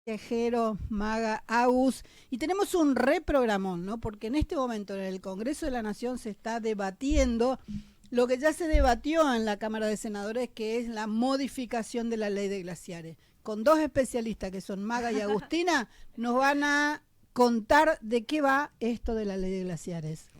Viajero, Maga, Agus, y tenemos un reprogramón, ¿no? Porque en este momento en el Congreso de la Nación se está debatiendo lo que ya se debatió en la Cámara de Senadores, que es la modificación de la ley de glaciares. Con dos especialistas que son Maga y Agustina, nos van a contar de qué va esto de la ley de glaciares.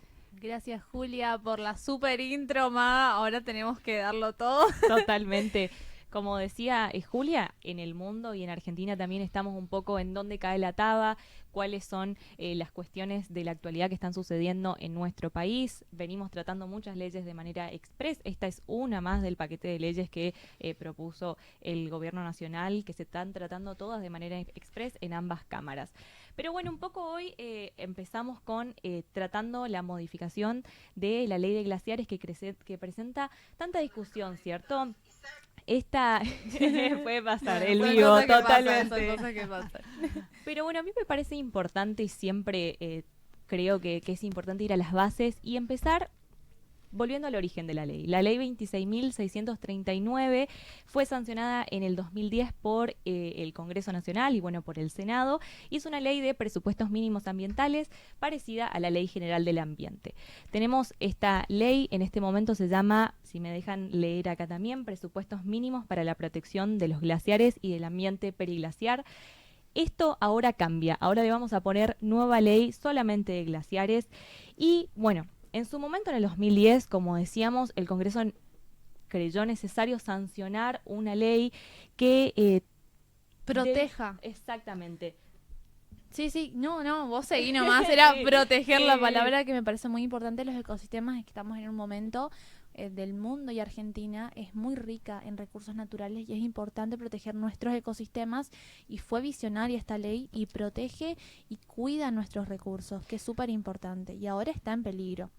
Gracias, Julia, por la super intro, Ma. Ahora tenemos que darlo todo. Totalmente. Como decía Julia, en el mundo y en Argentina también estamos un poco en dónde cae la taba, cuáles son las cuestiones de la actualidad que están sucediendo en nuestro país. Venimos tratando muchas leyes de manera express. Esta es una más del paquete de leyes que propuso el gobierno nacional, que se están tratando todas de manera express en ambas cámaras. Pero bueno, un poco hoy empezamos con tratando la modificación de la ley de glaciares que presenta tanta discusión, ¿cierto? Esta puede pasar, el vivo, totalmente. Son cosas que pasan. Pero bueno, a mí me parece importante y siempre creo que es importante ir a las bases y empezar volviendo al origen de la ley. La ley 26.639 fue sancionada en el 2010 por el Congreso Nacional y bueno, por el Senado, y es una ley de presupuestos mínimos ambientales parecida a la Ley General del Ambiente. Tenemos esta ley, en este momento se llama, si me dejan leer acá también, Presupuestos Mínimos para la Protección de los Glaciares y del Ambiente Periglaciar. Esto ahora cambia, ahora le vamos a poner nueva ley solamente de glaciares y bueno, en su momento, en el 2010, como decíamos, el Congreso creyó necesario sancionar una ley que proteja. Exactamente. Sí, no, vos seguí nomás, era proteger la palabra que me parece muy importante. Los ecosistemas, es que estamos en un momento del mundo y Argentina es muy rica en recursos naturales y es importante proteger nuestros ecosistemas y fue visionaria esta ley y protege y cuida nuestros recursos, que es súper importante y ahora está en peligro.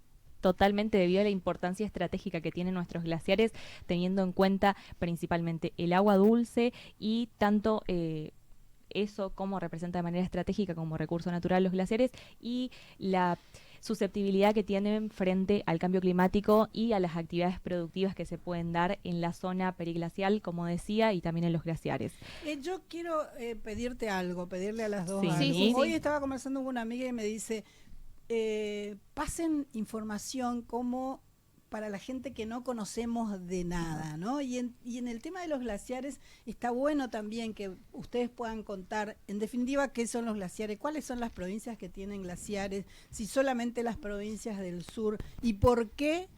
Totalmente debido a la importancia estratégica que tienen nuestros glaciares, teniendo en cuenta principalmente el agua dulce y tanto eso como representa de manera estratégica como recurso natural los glaciares y la susceptibilidad que tienen frente al cambio climático y a las actividades productivas que se pueden dar en la zona periglacial, como decía, y también en los glaciares. Yo quiero pedirte algo, pedirle a las dos Sí. algo. Sí. Hoy estaba conversando con una amiga y me dice, pasen información como para la gente que no conocemos de nada, ¿no? Y en el tema de los glaciares está bueno también que ustedes puedan contar, en definitiva, qué son los glaciares, cuáles son las provincias que tienen glaciares, si solamente las provincias del sur y por qué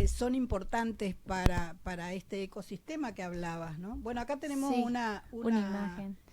son importantes para este ecosistema que hablabas, ¿no? Bueno, acá tenemos una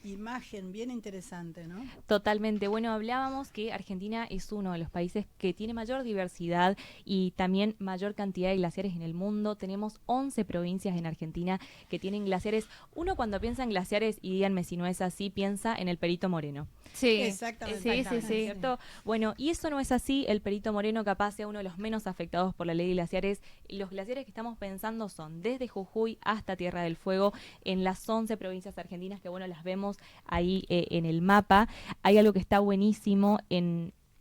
imagen bien interesante, ¿no? Totalmente. Bueno, hablábamos que Argentina es uno de los países que tiene mayor diversidad y también mayor cantidad de glaciares en el mundo. Tenemos 11 provincias en Argentina que tienen glaciares. Uno cuando piensa en glaciares, y díganme si no es así, piensa en el Perito Moreno. Sí, exactamente. Sí. ¿Cierto? Bueno, y eso no es así. El Perito Moreno capaz sea uno de los menos afectados por la ley de glaciares. Los glaciares que estamos pensando son desde Jujuy hasta Tierra del Fuego en las 11 provincias argentinas que, bueno, las vemos ahí en el mapa. Hay algo que está buenísimo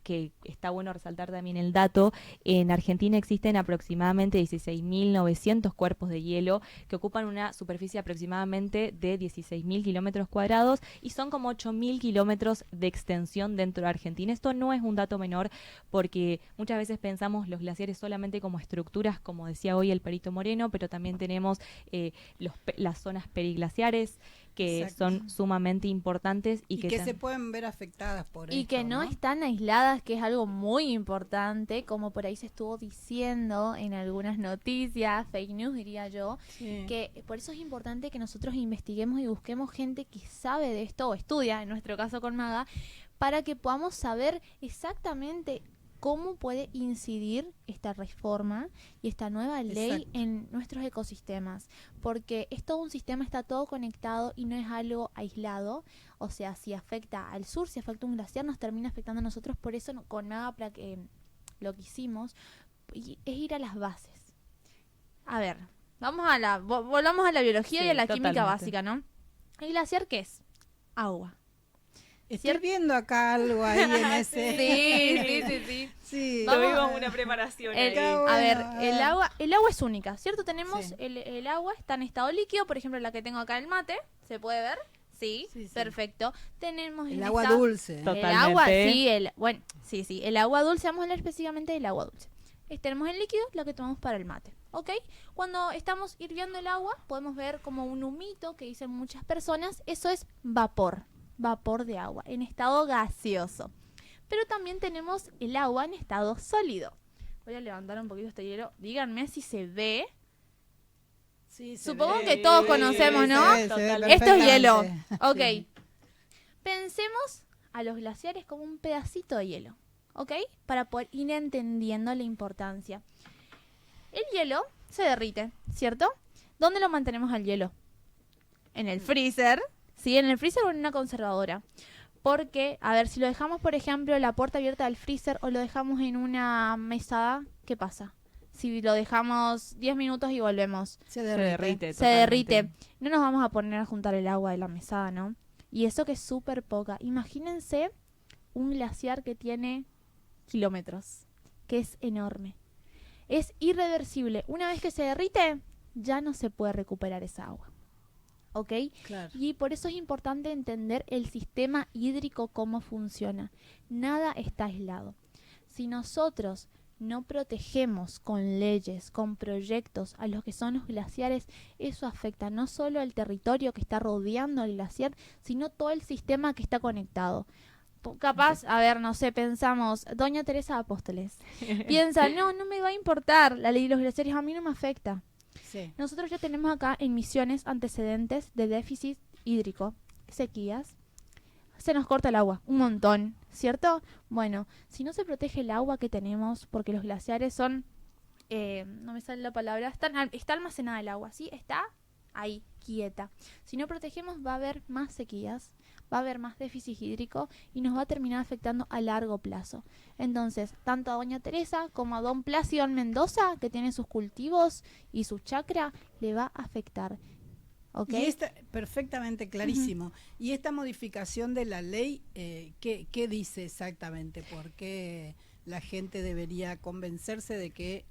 que está bueno resaltar también el dato. En Argentina existen aproximadamente 16.900 cuerpos de hielo que ocupan una superficie aproximadamente de 16.000 kilómetros cuadrados y son como 8.000 kilómetros de extensión dentro de Argentina. Esto no es un dato menor porque muchas veces pensamos los glaciares solamente como estructuras, como decía hoy el Perito Moreno, pero también tenemos las zonas periglaciares que Exacto. son sumamente importantes y que se pueden ver afectadas por y esto, que no están aisladas, que es algo muy importante, como por ahí se estuvo diciendo en algunas noticias, fake news diría yo, Sí. que por eso es importante que nosotros investiguemos y busquemos gente que sabe de esto o estudia, en nuestro caso con Maga, para que podamos saber exactamente cómo puede incidir esta reforma y esta nueva ley Exacto. en nuestros ecosistemas, porque es todo un sistema, está todo conectado y no es algo aislado. O sea, si afecta al sur, si afecta un glaciar, nos termina afectando a nosotros. Por eso con Maga lo que hicimos es ir a las bases. A ver, volvamos a la biología y a la química básica, ¿no? ¿El glaciar qué es? Agua. Estoy viendo acá algo ahí en ese... Sí. Sí. Tuvimos una preparación ahí. A ver, el agua es única, ¿cierto? Tenemos Sí. el agua está en estado líquido, por ejemplo, la que tengo acá en el mate, ¿se puede ver? Sí, Sí, sí. perfecto. Tenemos El en agua esta- dulce. El Totalmente. agua, sí, bueno, sí, el agua dulce, vamos a hablar específicamente del agua dulce. Tenemos el líquido, lo que tomamos para el mate, ¿ok? Cuando estamos hirviendo el agua, podemos ver como un humito que dicen muchas personas, eso es vapor de agua, en estado gaseoso. Pero también tenemos el agua en estado sólido. Voy a levantar un poquito este hielo, díganme si se ve. Sí, se Supongo ve. que todos conocemos, ¿no? Se ve Totalmente. Esto es hielo, perfectamente. ok. Pensemos a los glaciares como un pedacito de hielo, ¿ok? Para poder ir entendiendo la importancia. El hielo se derrite, ¿cierto? ¿Dónde lo mantenemos al hielo? En el freezer, ¿sí? En el freezer o en una conservadora. Porque, a ver, si lo dejamos, por ejemplo, la puerta abierta del freezer o lo dejamos en una mesada, ¿qué pasa? Si lo dejamos 10 minutos y volvemos, Se derrite. se derrite. No nos vamos a poner a juntar el agua de la mesada, ¿no? Y eso que es súper poca. Imagínense un glaciar que tiene kilómetros, que es enorme. Es irreversible. Una vez que se derrite, ya no se puede recuperar esa agua. ¿Ok? Claro. Y por eso es importante entender el sistema hídrico, cómo funciona. Nada está aislado. Si nosotros no protegemos con leyes, con proyectos a los que son los glaciares, eso afecta no solo el territorio que está rodeando el glaciar, sino todo el sistema que está conectado. Capaz, a ver, no sé, pensamos, Doña Teresa de Apóstoles, piensa, no me va a importar la ley de los glaciares, a mí no me afecta. Sí. Nosotros ya tenemos acá en Misiones antecedentes de déficit hídrico, sequías. Se nos corta el agua, un montón, ¿cierto? Bueno, si no se protege el agua que tenemos, porque los glaciares son, no me sale la palabra, está almacenada el agua, ¿sí? Está ahí, quieta. Si no protegemos va a haber más sequías, va a haber más déficit hídrico y nos va a terminar afectando a largo plazo. Entonces, tanto a Doña Teresa como a Don Plácido en Mendoza, que tiene sus cultivos y su chacra, le va a afectar. ¿Ok? Y perfectamente clarísimo. Y esta modificación de la ley, ¿qué dice exactamente? ¿Por qué la gente debería convencerse de que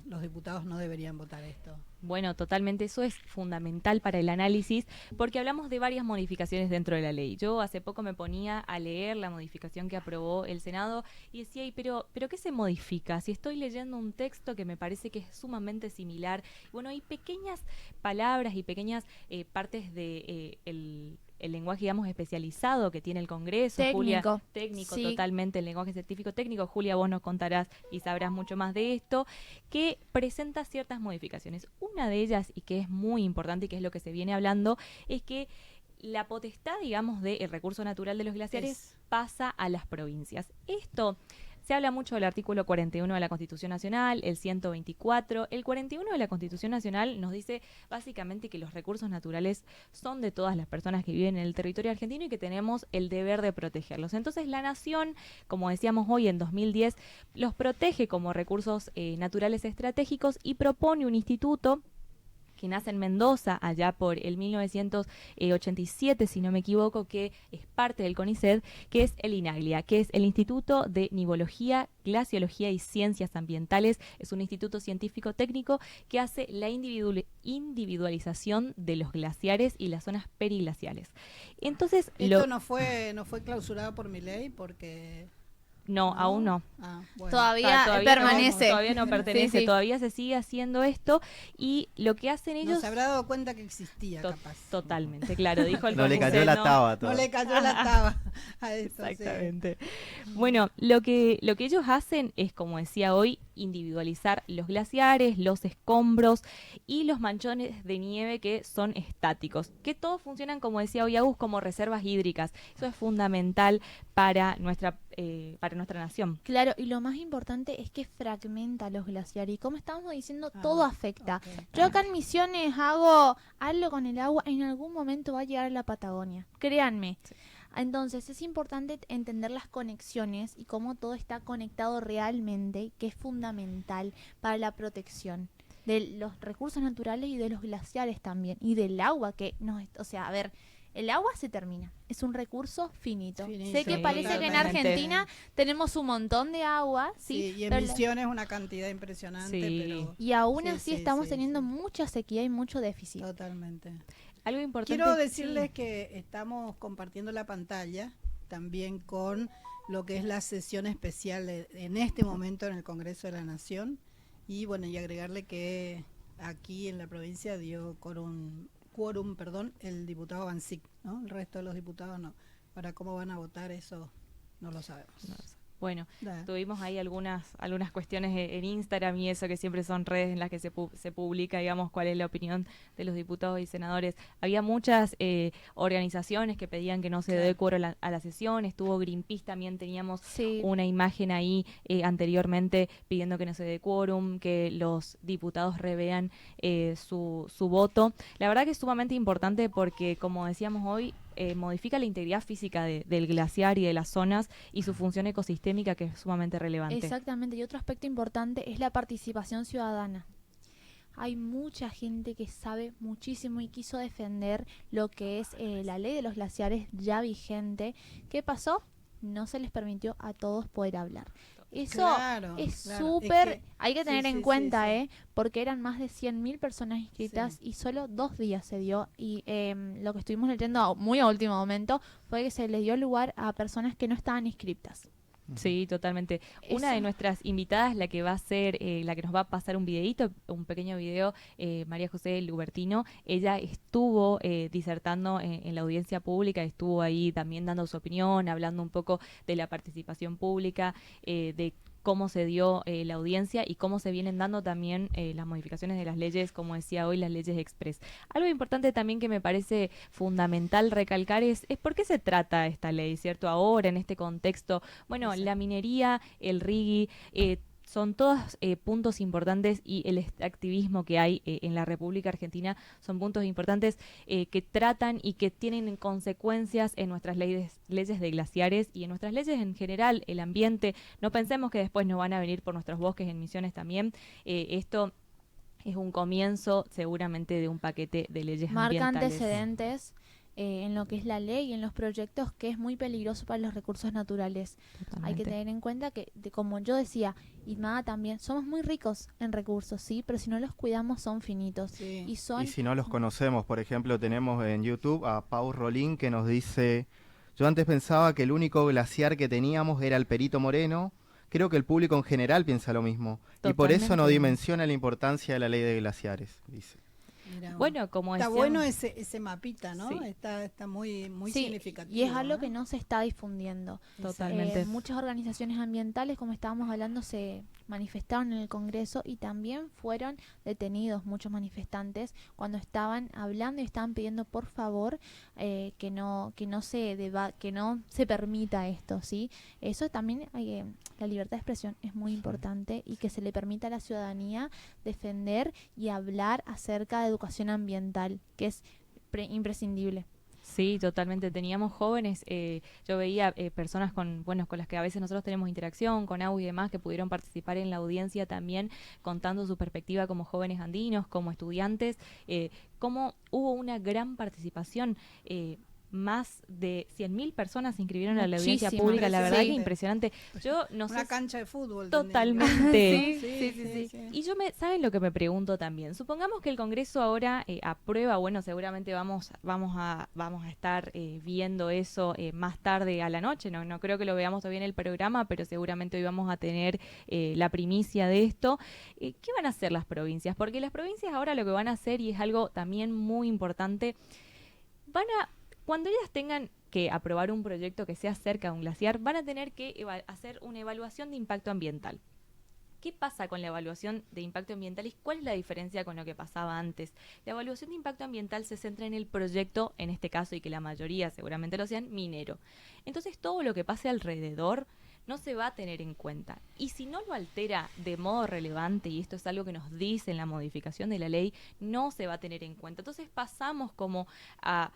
los diputados no deberían votar esto? Bueno, totalmente, eso es fundamental para el análisis porque hablamos de varias modificaciones dentro de la ley. Yo hace poco me ponía a leer la modificación que aprobó el Senado y decía, pero ¿qué se modifica? Si estoy leyendo un texto que me parece que es sumamente similar, bueno, hay pequeñas palabras y pequeñas partes de el lenguaje, digamos, especializado que tiene el Congreso. Técnico. Julia, técnico, Sí. totalmente, el lenguaje científico técnico. Julia, vos nos contarás y sabrás mucho más de esto, que presenta ciertas modificaciones. Una de ellas, y que es muy importante y que es lo que se viene hablando, es que la potestad, digamos, del recurso natural de los glaciares pasa a las provincias. Esto... Se habla mucho del artículo 41 de la Constitución Nacional, el 124. El 41 de la Constitución Nacional nos dice básicamente que los recursos naturales son de todas las personas que viven en el territorio argentino y que tenemos el deber de protegerlos. Entonces la Nación, como decíamos hoy en 2010, los protege como recursos naturales estratégicos y propone un instituto que nace en Mendoza allá por el 1987, si no me equivoco, que es parte del CONICET, que es el INAGLIA, que es el Instituto de Nivología, Glaciología y Ciencias Ambientales. Es un instituto científico técnico que hace la individualización de los glaciares y las zonas periglaciales. Entonces, Esto no fue clausurado por mi ley porque... No, aún no. Bueno. Todavía permanece. Todavía no pertenece, Sí. todavía se sigue haciendo esto y lo que hacen ellos... No se habrá dado cuenta que existía, capaz. Totalmente, claro, dijo el No le cayó CONICET, la taba. No le cayó la taba a esto. Exactamente. Bueno, lo que ellos hacen es, como decía hoy, individualizar los glaciares, los escombros y los manchones de nieve que son estáticos, que todos funcionan, como decía hoy Agus, como reservas hídricas. Eso es fundamental para nuestra nación. Claro, y lo más importante es que fragmenta los glaciares. Y como estamos diciendo, todo afecta. Okay. Yo acá en Misiones hago algo con el agua, en algún momento va a llegar a la Patagonia. Créanme. Sí. Entonces es importante entender las conexiones y cómo todo está conectado realmente, que es fundamental para la protección de los recursos naturales y de los glaciares también. Y del agua que a ver, el agua se termina, es un recurso finito. Sé que parece que en Argentina tenemos un montón de agua, ¿sí? Y en Misiones una cantidad impresionante, pero... Y aún así estamos teniendo mucha sequía y mucho déficit. Totalmente. Algo importante. Quiero decirles que estamos compartiendo la pantalla también con lo que es la sesión especial en este momento en el Congreso de la Nación, y bueno, y agregarle que aquí en la provincia dio quórum, el diputado Bancic, ¿no? El resto de los diputados no. Ahora, ¿cómo van a votar? Eso no lo sabemos. No lo sé. Bueno, tuvimos ahí algunas cuestiones en Instagram y eso, que siempre son redes en las que se publica, digamos, cuál es la opinión de los diputados y senadores. Había muchas organizaciones que pedían que no se dé quórum a la sesión. Estuvo Greenpeace, también teníamos una imagen ahí anteriormente pidiendo que no se dé quórum, que los diputados revean su voto. La verdad que es sumamente importante porque, como decíamos hoy, modifica la integridad física del glaciar y de las zonas y su función ecosistémica, que es sumamente relevante. Exactamente, y otro aspecto importante es la participación ciudadana. Hay mucha gente que sabe muchísimo y quiso defender lo que es la ley de los glaciares ya vigente. ¿Qué pasó? No se les permitió a todos poder hablar. Eso es súper, hay que tener en cuenta, porque eran más de 100.000 personas inscritas y solo 2 días se dio, y lo que estuvimos leyendo muy a último momento fue que se les dio lugar a personas que no estaban inscriptas. Sí, totalmente. Una de nuestras invitadas, la que va a ser, la que nos va a pasar un videíto, un pequeño video, María José Lubertino, ella estuvo disertando en la audiencia pública, estuvo ahí también dando su opinión, hablando un poco de la participación pública, de cómo se dio la audiencia y cómo se vienen dando también las modificaciones de las leyes, como decía hoy, las leyes express. Algo importante también que me parece fundamental recalcar es por qué se trata esta ley, ¿cierto? Ahora, en este contexto, bueno, la minería, el RIGI, son todos puntos importantes, y el activismo que hay en la República Argentina son puntos importantes que tratan y que tienen consecuencias en nuestras leyes de glaciares y en nuestras leyes en general, el ambiente. No pensemos que después nos van a venir por nuestros bosques en Misiones también. Esto es un comienzo seguramente de un paquete de leyes ambientales. Marca antecedentes en lo que es la ley y en los proyectos, que es muy peligroso para los recursos naturales. Totalmente. Hay que tener en cuenta que, como yo decía, y Mada también, somos muy ricos en recursos, sí, pero si no los cuidamos son finitos. Sí. Y si no los conocemos, por ejemplo, tenemos en YouTube a Pau Rolín, que nos dice: yo antes pensaba que el único glaciar que teníamos era el Perito Moreno. Creo que el público en general piensa lo mismo. Totalmente. Y por eso no dimensiona la importancia de la ley de glaciares, dice. Mirá, bueno, como está decíamos, bueno ese mapita, ¿no? Sí. Está muy significativo. Y es algo que no se está difundiendo. Totalmente. Muchas organizaciones ambientales, como estábamos hablando, se manifestaron en el Congreso y también fueron detenidos muchos manifestantes cuando estaban hablando y estaban pidiendo por favor que no se permita esto, ¿sí? Eso también la libertad de expresión es muy importante, y que se le permita a la ciudadanía defender y hablar acerca de educación ambiental, que es imprescindible. Sí, totalmente. Teníamos jóvenes, yo veía personas con las que a veces nosotros tenemos interacción, con AU y demás, que pudieron participar en la audiencia también, contando su perspectiva como jóvenes andinos, como estudiantes, cómo hubo una gran participación. Más de 100.000 personas se inscribieron a la audiencia pública, la verdad que impresionante. Yo no una sé, cancha de fútbol. Totalmente. Sí. Y yo ¿saben lo que me pregunto también? Supongamos que el Congreso ahora aprueba, bueno, seguramente vamos a estar viendo eso más tarde a la noche, no creo que lo veamos todavía en el programa, pero seguramente hoy vamos a tener la primicia de esto. ¿Qué van a hacer las provincias? Porque las provincias ahora lo que van a hacer, y es algo también muy importante, cuando ellas tengan que aprobar un proyecto que sea cerca de un glaciar, van a tener que hacer una evaluación de impacto ambiental. ¿Qué pasa con la evaluación de impacto ambiental y cuál es la diferencia con lo que pasaba antes? La evaluación de impacto ambiental se centra en el proyecto, en este caso, y que la mayoría seguramente lo sean, minero. Entonces todo lo que pase alrededor no se va a tener en cuenta. Y si no lo altera de modo relevante, y esto es algo que nos dice en la modificación de la ley, no se va a tener en cuenta. Entonces pasamos como a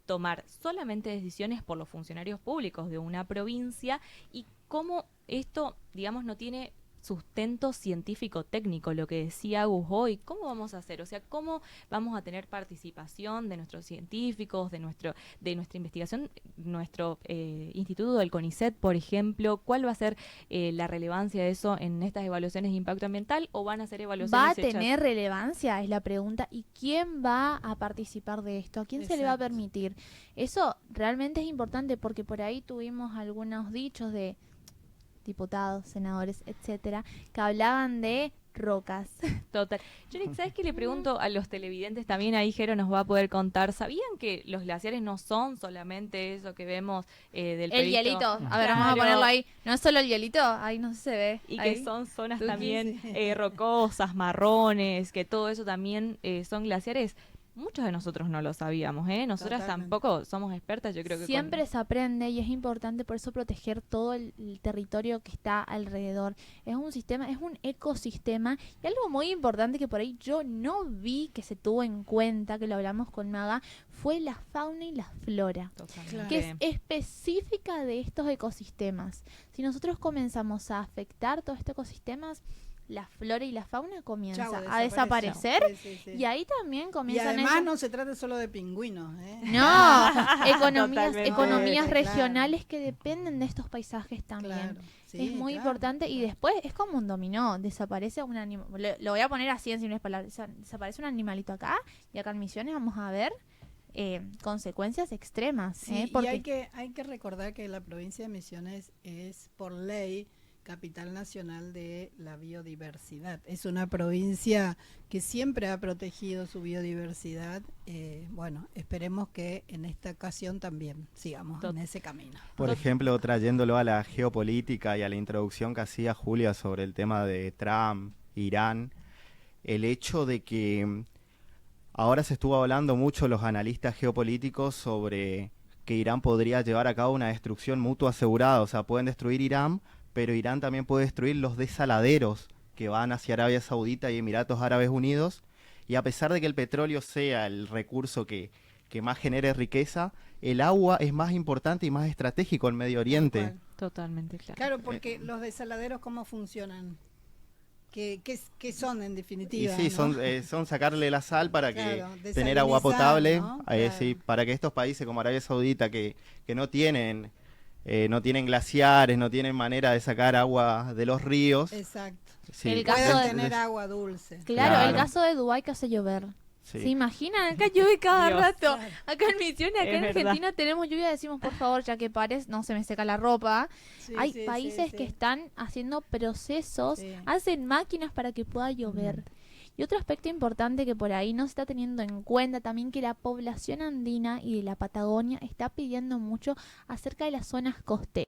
tomar solamente decisiones por los funcionarios públicos de una provincia, y cómo esto, digamos, no tiene sustento científico-técnico, lo que decía Agus hoy. ¿Cómo vamos a hacer? O sea, ¿cómo vamos a tener participación de nuestros científicos, de nuestra investigación, nuestro instituto del CONICET, por ejemplo? ¿Cuál va a ser la relevancia de eso en estas evaluaciones de impacto ambiental, o van a ser evaluaciones ¿Va a hechas? tener relevancia? Es la pregunta. ¿Y quién va a participar de esto? ¿A quién se le va a Exacto. permitir? Eso realmente es importante, porque por ahí tuvimos algunos dichos de diputados, senadores, etcétera, que hablaban de rocas. Total. Yonix, ¿sabes qué le pregunto a los televidentes también? Ahí Jero nos va a poder contar. ¿Sabían que los glaciares no son solamente eso que vemos del El perito? hielito. A ver, vamos a Claro. ponerlo ahí. ¿No es solo el hielito? Ahí no se ve. Y Ahí. que son zonas Tuki, también sí. rocosas, marrones, que todo eso también son glaciares. Muchos de nosotros no lo sabíamos, ¿eh? Nosotras Totalmente. tampoco somos expertas, yo creo que Siempre se aprende, y es importante por eso proteger todo el territorio que está alrededor. Es un sistema, es un ecosistema, y algo muy importante que por ahí yo no vi que se tuvo en cuenta, que lo hablamos con Maga, fue la fauna y la flora, Totalmente. que es específica de estos ecosistemas. Si nosotros comenzamos a afectar todos estos ecosistemas, la flora y la fauna comienza Chau, a desaparecer, Sí, sí, sí. y ahí también Y comienzan además esos- no se trata solo de pingüinos, ¿eh? No, Totalmente. economías Claro. regionales que dependen de estos paisajes también. Claro, sí, Es muy claro. importante, y después es como un dominó, desaparece un animal, lo voy a poner así en simples palabras, desaparece un animalito acá, y acá en Misiones vamos a ver consecuencias extremas. Sí, y porque hay que recordar que la provincia de Misiones es por ley capital nacional de la biodiversidad. Es una provincia que siempre ha protegido su biodiversidad. Bueno, esperemos que en esta ocasión también sigamos en ese camino. Por ejemplo, trayéndolo a la geopolítica y a la introducción que hacía Julia sobre el tema de Trump, Irán, el hecho de que ahora se estuvo hablando mucho los analistas geopolíticos sobre que Irán podría llevar a cabo una destrucción mutua asegurada, o sea, pueden destruir Irán, pero Irán también puede destruir los desaladeros que van hacia Arabia Saudita y Emiratos Árabes Unidos, y a pesar de que el petróleo sea el recurso que más genere riqueza, el agua es más importante y más estratégico en Medio Oriente. Tal cual. Totalmente, claro. Claro, porque los desaladeros, ¿cómo funcionan? ¿Qué son en Y definitiva? sí, ¿no? son sacarle la sal para Claro, que tener agua desalinizar, potable, ¿no? sí, Claro. para que estos países como Arabia Saudita que no tienen glaciares, no tienen manera de sacar agua de los ríos. Exacto. Sí, El caso Pueden de- tener agua dulce. claro, el Claro. caso de Dubái que hace llover. sí. ¿Se imaginan? Acá llueve cada Dios. rato. Acá en Misiones, acá Es en verdad. Argentina tenemos lluvia, decimos por favor, ya que pares, no se me seca la ropa. Sí, Hay sí, países sí, que sí. están haciendo procesos, Sí. hacen máquinas para que pueda llover. Y otro aspecto importante que por ahí no se está teniendo en cuenta también, que la población andina y de la Patagonia está pidiendo mucho acerca de las zonas costeras.